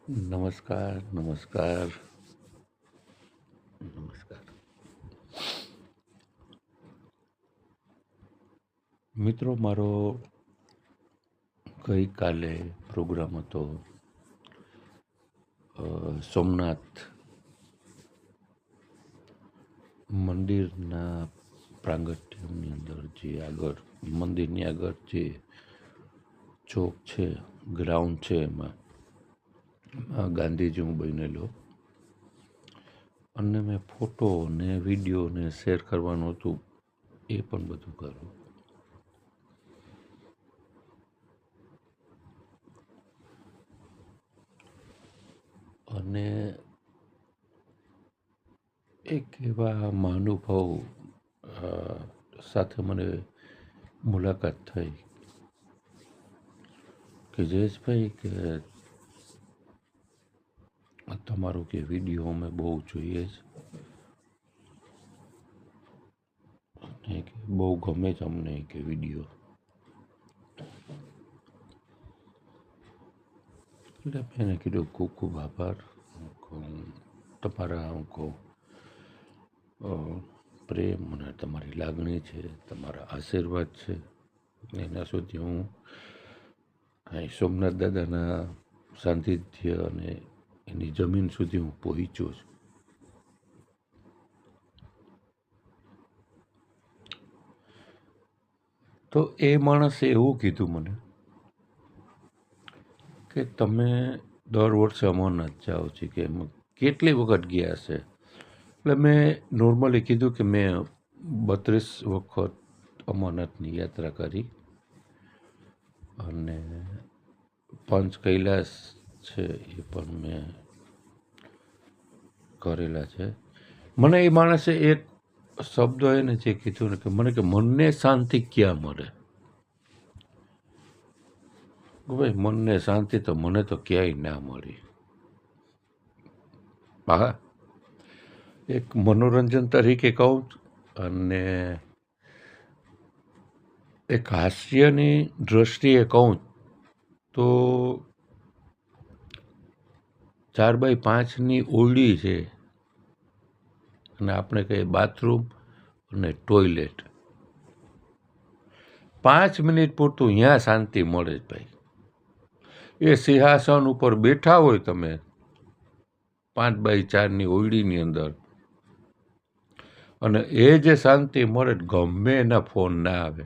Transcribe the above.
નમસ્કાર નમસ્કાર નમસ્કાર મિત્રો, મારો ગઈકાલે પ્રોગ્રામ હતો સોમનાથ મંદિરના પ્રાંગટ્યની અંદર, જે આગળ મંદિરની આગળ જે ચોક છે, ગ્રાઉન્ડ છે, એમાં ગાંધીજી હું બનેલો, અને મેં ફોટો ને વિડીયો ને શેર કરવાનું હતું, એ પણ બધું કરું. અને એક એવા મહાનુભાવ સાથે મને મુલાકાત થઈ કે જયેશભાઈ, કે તમારો કે વિડીયો અમે બહુ જોઈએ છે, કે બહુ ગમે છે અમને કે વિડીયો. એટલે મેં એને કીધું ખૂબ ખૂબ આભાર, તમારા પ્રેમ અને તમારી લાગણી છે, તમારા આશીર્વાદ છે, એના સુધી હું અહીં સોમનાથ દાદાના સાનિધ્ય અને એની જમીન સુધી હું પહોંચ્યો છું. તો એ માણસે એવું કીધું મને કે તમે દર વર્ષે અમરનાથ જાઓ છો, કે એમાં કેટલી વખત ગયા હશે? એટલે મેં નોર્મલી કીધું કે મેં 32 વખત અમરનાથની યાત્રા કરી, અને પંચ કૈલાસ છે એ પણ મેં કરેલા છે. મને એ માણસે એક શબ્દ એને જે કીધું ને, કે મને કે મનને શાંતિ ક્યાં મળે? ભાઈ, મનને શાંતિ તો મને તો ક્યાંય ના મળી. હા, એક મનોરંજન તરીકે કહું અને એક હાસ્યની દ્રષ્ટિએ કહું તો 4x5ની ઓરડી છે, અને આપણે કહીએ બાથરૂમ અને ટોયલેટ, 5 મિનિટ પૂરતું ત્યાં શાંતિ મળે જ ભાઈ. એ સિંહાસન ઉપર બેઠા હોય તમે 5x4ની ઓરડીની અંદર, અને એ જે શાંતિ મળે, ગમે એના ફોન ના આવે,